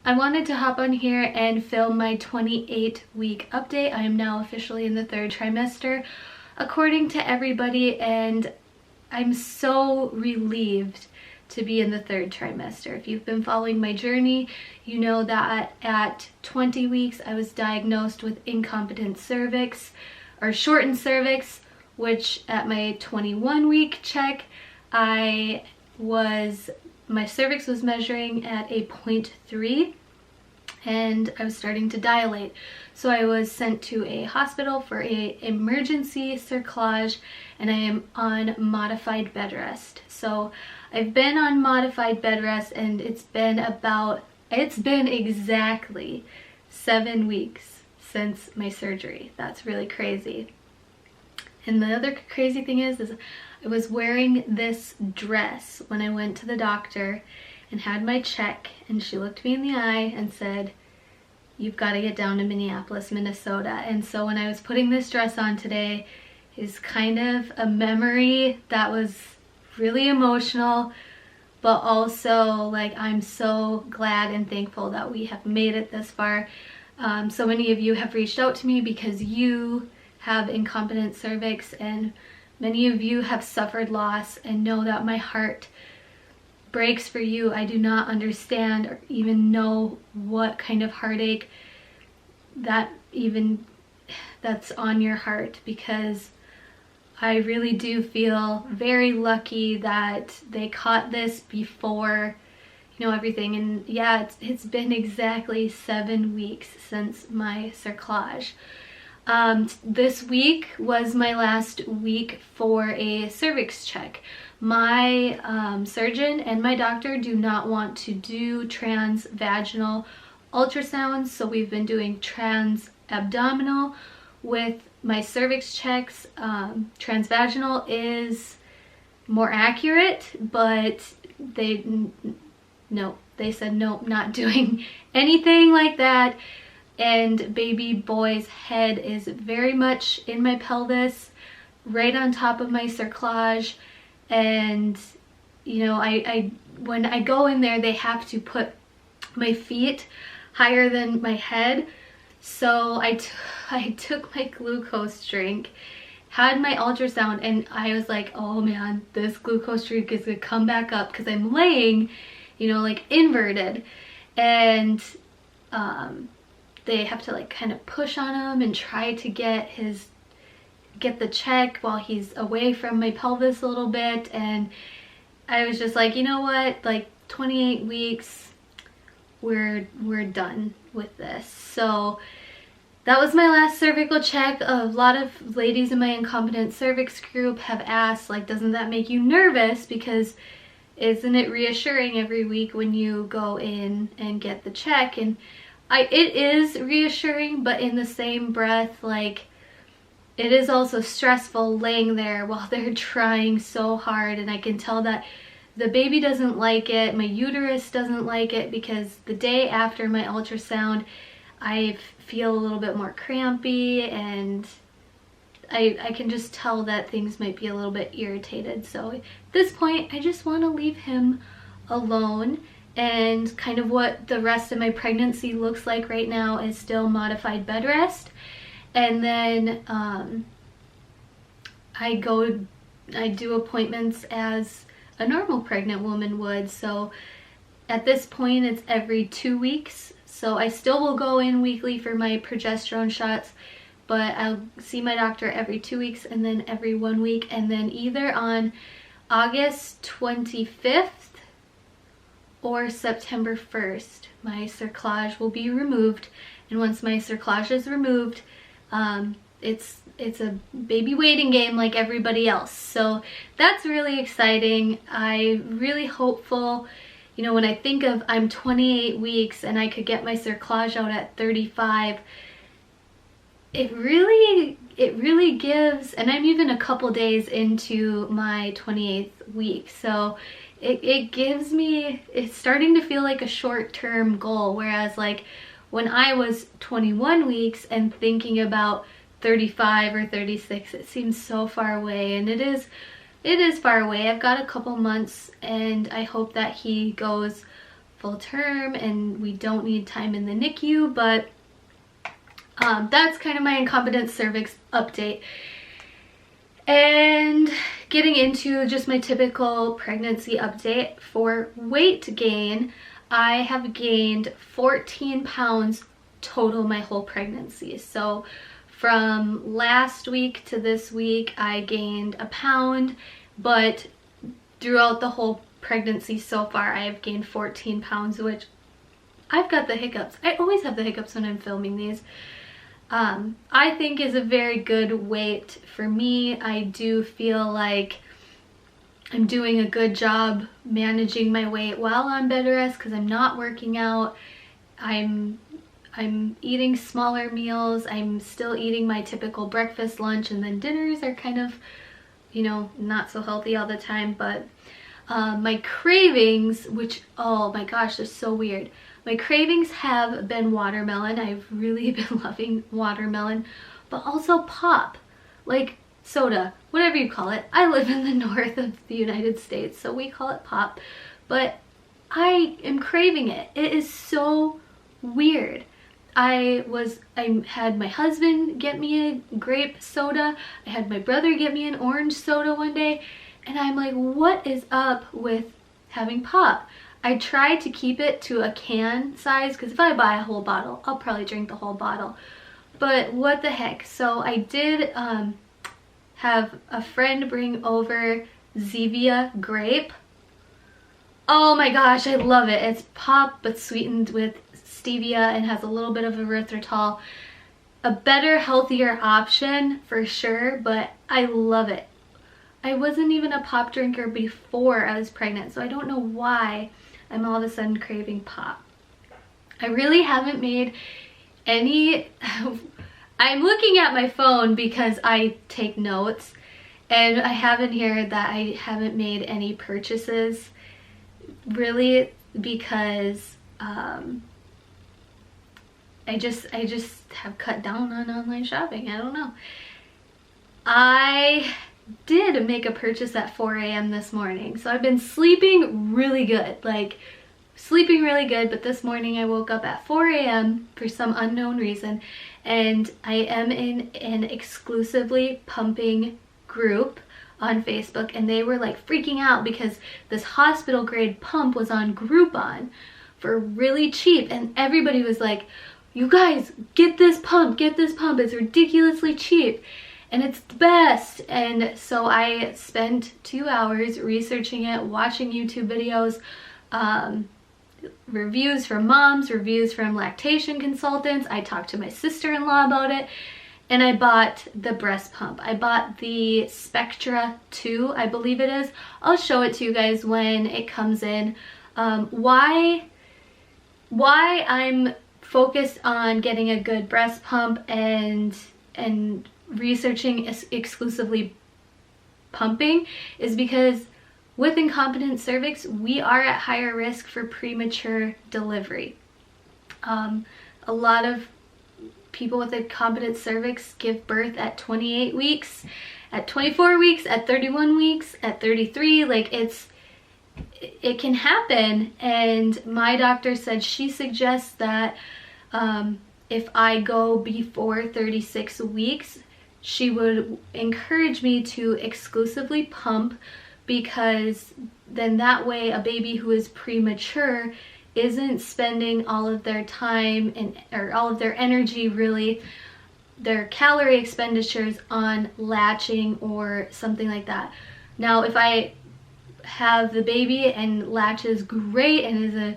I wanted to hop on here and film my 28-week update. I am now officially in the 3rd trimester, according to everybody, and I'm so relieved to be in the 3rd trimester. If you've been following my journey, you know that at 20 weeks I was diagnosed with incompetent cervix, or shortened cervix, which at my 21-week check, my cervix was measuring at a 0.3 and I was starting to dilate. So I was sent to a hospital for an emergency cerclage, and I am on modified bed rest. So I've been on modified bed rest, and it's been exactly 7 weeks since my surgery. That's really crazy. And the other crazy thing is I was wearing this dress when I went to the doctor and had my check, and she looked me in the eye and said, "You've got to get down to Minneapolis, Minnesota." And so when I was putting this dress on today, is kind of a memory that was really emotional, but also like I'm so glad and thankful that we have made it this far. So many of you have reached out to me because you have incompetent cervix, and many of you have suffered loss and know that my heart breaks for you. I do not understand or even know what kind of heartache that's on your heart, because I really do feel very lucky that they caught this before, you know, everything. And yeah, it's been exactly 7 weeks since my cerclage. This week was my last week for a cervix check. My surgeon and my doctor do not want to do transvaginal ultrasounds, so we've been doing transabdominal with my cervix checks. Transvaginal is more accurate, but they said no, not doing anything like that. And baby boy's head is very much in my pelvis, right on top of my cerclage. And you know, when I go in there, they have to put my feet higher than my head. So I took my glucose drink, had my ultrasound, and I was like, oh man, this glucose drink is gonna come back up, because I'm laying, you know, like inverted, and they have to like kind of push on him and try to get the check while he's away from my pelvis a little bit. And I was just like, you know what, like 28 weeks, we're done with this. So that was my last cervical check. A lot of ladies in my incompetent cervix group have asked, like, doesn't that make you nervous? Because isn't it reassuring every week when you go in and get the check? And it is reassuring, but in the same breath, like, it is also stressful laying there while they're trying so hard. And I can tell that the baby doesn't like it, my uterus doesn't like it, because the day after my ultrasound, I feel a little bit more crampy, and I can just tell that things might be a little bit irritated. So at this point, I just want to leave him alone. And kind of what the rest of my pregnancy looks like right now is still modified bed rest. And then I do appointments as a normal pregnant woman would. So at this point, it's every 2 weeks. So I still will go in weekly for my progesterone shots, but I'll see my doctor every 2 weeks and then every 1 week. And then either on August 25th or September 1st, my cerclage will be removed. And once my cerclage is removed, it's a baby waiting game like everybody else. So that's really exciting. I'm really hopeful. You know, when I think of I'm 28 weeks and I could get my cerclage out at 35, it really gives, and I'm even a couple days into my 28th week, so it gives me, it's starting to feel like a short-term goal. Whereas like when I was 21 weeks and thinking about 35 or 36, it seems so far away, and it is far away. I've got a couple months, and I hope that he goes full term and we don't need time in the NICU, but that's kind of my incompetent cervix update. And getting into just my typical pregnancy update for weight gain, I have gained 14 pounds total my whole pregnancy. So from last week to this week, I gained a pound, but throughout the whole pregnancy so far, I have gained 14 pounds, which I've got the hiccups. I always have the hiccups when I'm filming these. I think is a very good weight for me. I do feel like I'm doing a good job managing my weight while on bed rest because I'm not working out. I'm eating smaller meals. I'm still eating my typical breakfast, lunch, and then dinners are kind of, you know, not so healthy all the time. But my cravings, which, oh my gosh, they're so weird. My cravings have been watermelon. I've really been loving watermelon, but also pop, like soda, whatever you call it. I live in the north of the United States, so we call it pop, but I am craving it. It is so weird. I had my husband get me a grape soda. I had my brother get me an orange soda one day, and I'm like, what is up with having pop? I try to keep it to a can size because if I buy a whole bottle, I'll probably drink the whole bottle. But what the heck? So I did have a friend bring over Zevia grape. Oh my gosh, I love it. It's pop but sweetened with stevia and has a little bit of erythritol. A better, healthier option for sure, but I love it. I wasn't even a pop drinker before I was pregnant, so I don't know why I'm all of a sudden craving pop. I really haven't made any, I'm looking at my phone because I take notes, and I have in here that I haven't made any purchases really because I just have cut down on online shopping. I don't know. I did make a purchase at 4 a.m. this morning, so I've been sleeping really good, but this morning I woke up at 4 a.m. for some unknown reason, and I am in an exclusively pumping group on Facebook, and they were like freaking out because this hospital grade pump was on Groupon for really cheap, and everybody was like, you guys, get this pump, it's ridiculously cheap. And it's the best. And so I spent 2 hours researching it, watching YouTube videos, reviews from moms, reviews from lactation consultants. I talked to my sister-in-law about it, and I bought the breast pump. I bought the Spectra 2, I believe it is. I'll show it to you guys when it comes in. Why I'm focused on getting a good breast pump and researching exclusively pumping is because with incompetent cervix, we are at higher risk for premature delivery. A lot of people with incompetent cervix give birth at 28 weeks, at 24 weeks, at 31 weeks, at 33. Like it can happen, and my doctor said she suggests that if I go before 36 weeks, she would encourage me to exclusively pump, because then that way a baby who is premature isn't spending all of their time or all of their energy, really, their calorie expenditures on latching or something like that. Now, if I have the baby and latches great and is a,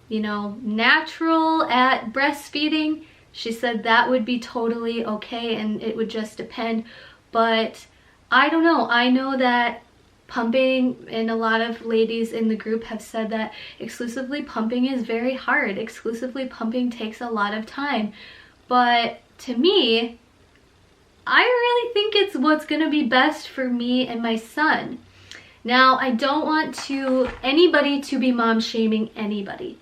natural at breastfeeding, she said that would be totally okay, and it would just depend. But I don't know. I know that pumping, and a lot of ladies in the group have said that exclusively pumping is very hard. Exclusively pumping takes a lot of time. But to me, I really think it's what's going to be best for me and my son. Now, I don't want anybody to be mom shaming anybody.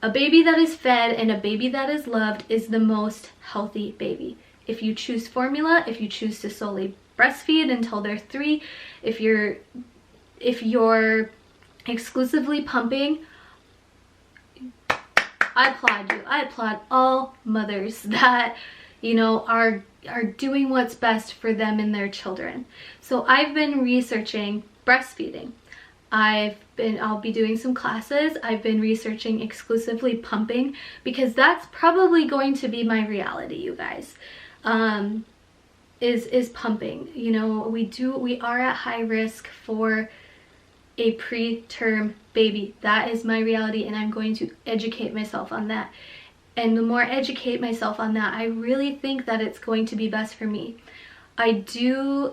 A baby that is fed and a baby that is loved is the most healthy baby. If you choose formula, if you choose to solely breastfeed until they're 3, if you're exclusively pumping, I applaud you. I applaud all mothers that, you know, are doing what's best for them and their children. So I've been researching breastfeeding. I'll be doing some classes. I've been researching exclusively pumping, because that's probably going to be my reality, you guys. Is pumping. You know, we are at high risk for a preterm baby. That is my reality, and I'm going to educate myself on that. And the more I educate myself on that, I really think that it's going to be best for me. I do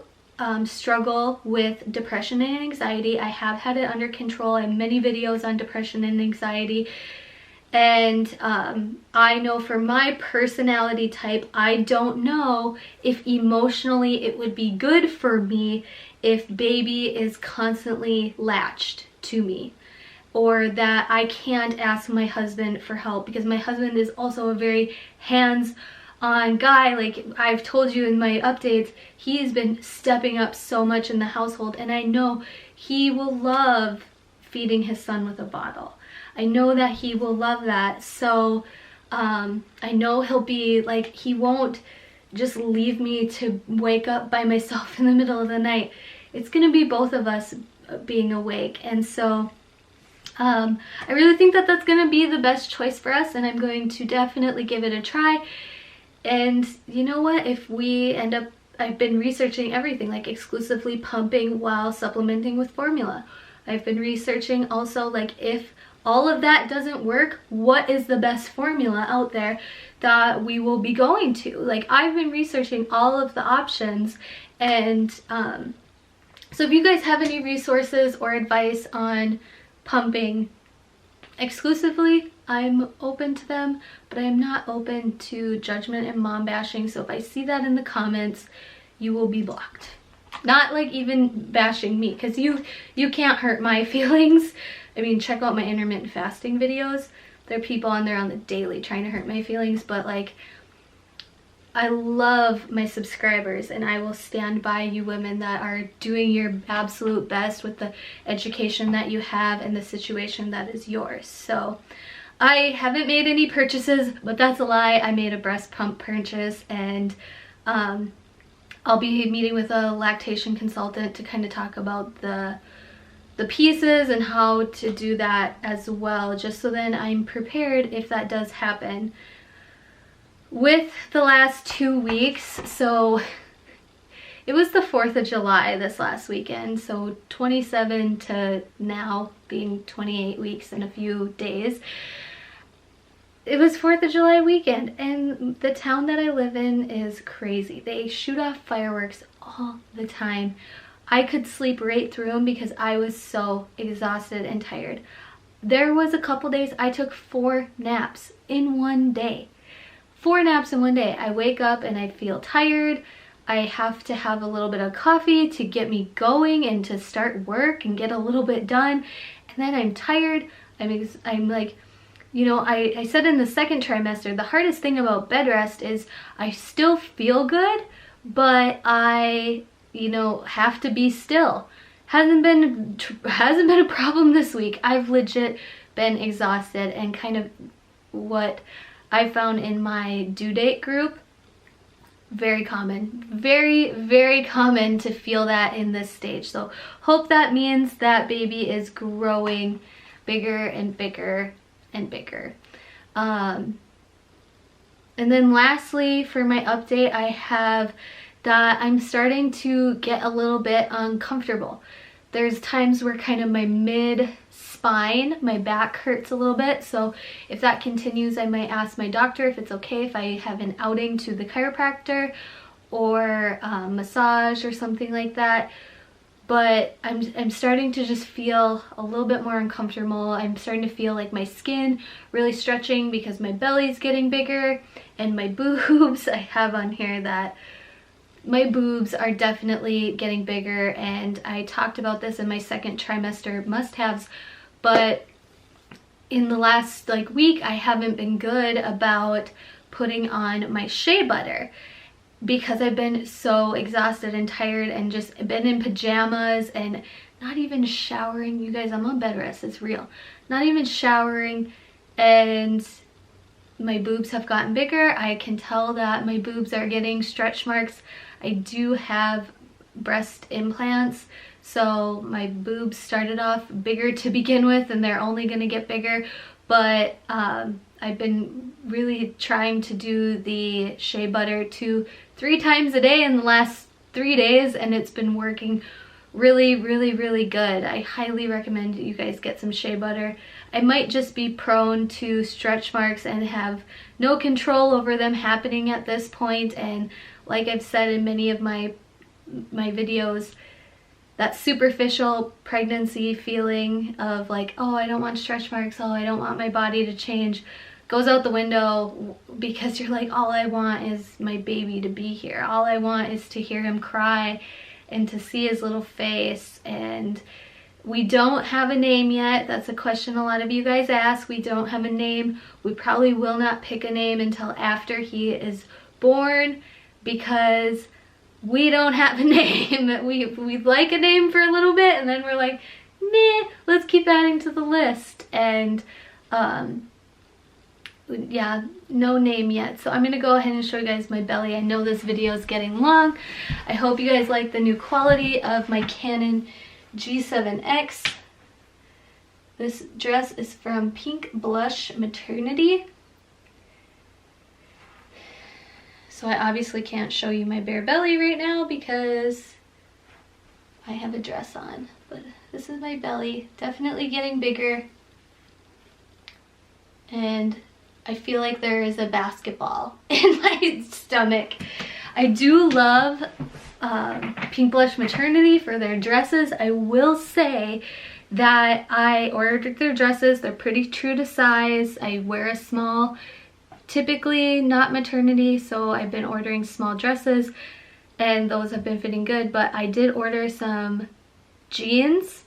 struggle with depression and anxiety. I have had it under control. I have many videos on depression and anxiety. And I know for my personality type, I don't know if emotionally it would be good for me if baby is constantly latched to me, or that I can't ask my husband for help, because my husband is also a very hands-on guy. Like I've told you in my updates, he's been stepping up so much in the household, and I know he will love feeding his son with a bottle. I know that he will love that. So I know he'll be like, he won't just leave me to wake up by myself in the middle of the night. It's gonna be both of us being awake. And so I really think that that's gonna be the best choice for us, and I'm going to definitely give it a try. And you know what, if we end up, I've been researching everything, like exclusively pumping while supplementing with formula. I've been researching also, like, if all of that doesn't work, what is the best formula out there that we will be going to? Like, I've been researching all of the options. And so if you guys have any resources or advice on pumping exclusively, I'm open to them, but I'm not open to judgment and mom bashing. So if I see that in the comments, you will be blocked. Not like even bashing me, because you can't hurt my feelings. I mean, check out my intermittent fasting videos. There are people on there on the daily trying to hurt my feelings, but like, I love my subscribers, and I will stand by you women that are doing your absolute best with the education that you have and the situation that is yours. So I haven't made any purchases, but that's a lie. I made a breast pump purchase, and I'll be meeting with a lactation consultant to kind of talk about the pieces and how to do that as well, just so then I'm prepared if that does happen. With the last 2 weeks, so it was the 4th of July this last weekend, so 27 to now being 28 weeks and a few days. It was 4th of July weekend, and the town that I live in is crazy. They shoot off fireworks all the time. I could sleep right through them because I was so exhausted and tired. There was a couple days I took 4 naps in one day. 4 naps in one day. I wake up and I feel tired. I have to have a little bit of coffee to get me going and to start work and get a little bit done. And then I'm tired. I'm like, you know, I said in the second trimester, the hardest thing about bed rest is I still feel good, but I, you know, have to be still. Hasn't been a problem this week. I've legit been exhausted, and kind of what I found in my due date group, very common, very, very common to feel that in this stage. So hope that means that baby is growing bigger and bigger and bigger. And then lastly, for my update, I have that I'm starting to get a little bit uncomfortable. There's times where kind of my mid spine, my back hurts a little bit. So if that continues, I might ask my doctor if it's okay if I have an outing to the chiropractor or massage or something like that. But I'm starting to just feel a little bit more uncomfortable. I'm starting to feel like my skin really stretching because my belly's getting bigger, and my boobs, I have on here that my boobs are definitely getting bigger, and I talked about this in my second trimester must-haves, but in the last like week I haven't been good about putting on my shea butter because I've been so exhausted and tired and just been in pajamas and not even showering. You guys, I'm on bed rest, it's real. Not even showering, and my boobs have gotten bigger. I can tell that my boobs are getting stretch marks. I do have breast implants, so my boobs started off bigger to begin with and they're only going to get bigger, but I've been really trying to do the shea butter 2-3 times a day in the last 3 days, and it's been working really, really, really good. I highly recommend you guys get some shea butter. I might just be prone to stretch marks and have no control over them happening at this point, and like I've said in many of my videos, that superficial pregnancy feeling of like, oh, I don't want stretch marks, oh, I don't want my body to change, goes out the window, because you're like, all I want is my baby to be here. All I want is to hear him cry and to see his little face. And we don't have a name yet. That's a question a lot of you guys ask. We don't have a name. We probably will not pick a name until after he is born, because we don't have a name. We like a name for a little bit and then we're like, meh, let's keep adding to the list. And yeah, no name yet. So I'm gonna go ahead and show you guys my belly. I know this video is getting long. I hope you guys like the new quality of my Canon G7X. This dress is from Pink Blush Maternity. So I obviously can't show you my bare belly right now because I have a dress on, but this is my belly, definitely getting bigger. And I feel like there is a basketball in my stomach. I do love Pink Blush Maternity for their dresses. I will say that I ordered their dresses. They're pretty true to size. I wear a small, typically not maternity, so I've been ordering small dresses and those have been fitting good, but I did order some jeans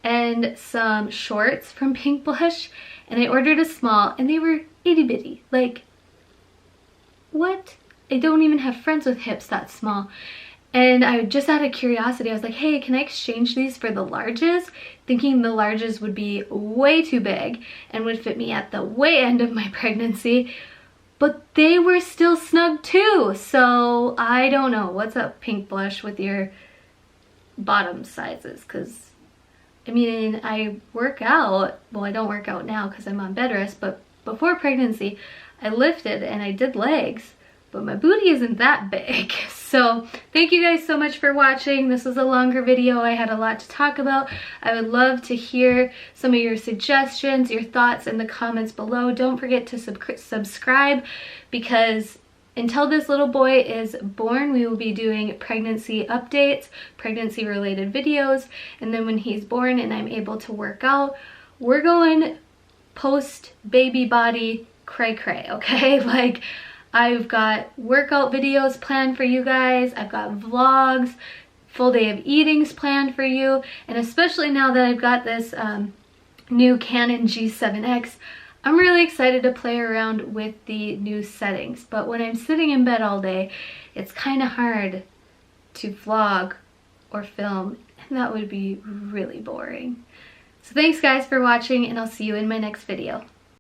and some shorts from Pink Blush, and I ordered a small and they were itty bitty. Like, what? I don't even have friends with hips that small. And I just out of curiosity, I was like, hey, can I exchange these for the larges? Thinking the larges would be way too big and would fit me at the way end of my pregnancy. But they were still snug too. So I don't know. What's up, Pink Blush, with your bottom sizes? Because, I mean, I work out. Well, I don't work out now because I'm on bed rest. But before pregnancy, I lifted and I did legs. But my booty isn't that big. So thank you guys so much for watching. This was a longer video. I had a lot to talk about. I would love to hear some of your suggestions, your thoughts in the comments below. Don't forget to subscribe, because until this little boy is born, we will be doing pregnancy updates, pregnancy related videos. And then when he's born and I'm able to work out, we're going post baby body cray cray, okay? Like, I've got workout videos planned for you guys. I've got vlogs, full day of eatings planned for you. And especially now that I've got this new Canon G7X, I'm really excited to play around with the new settings. But when I'm sitting in bed all day, it's kind of hard to vlog or film, and that would be really boring. So thanks guys for watching, and I'll see you in my next video.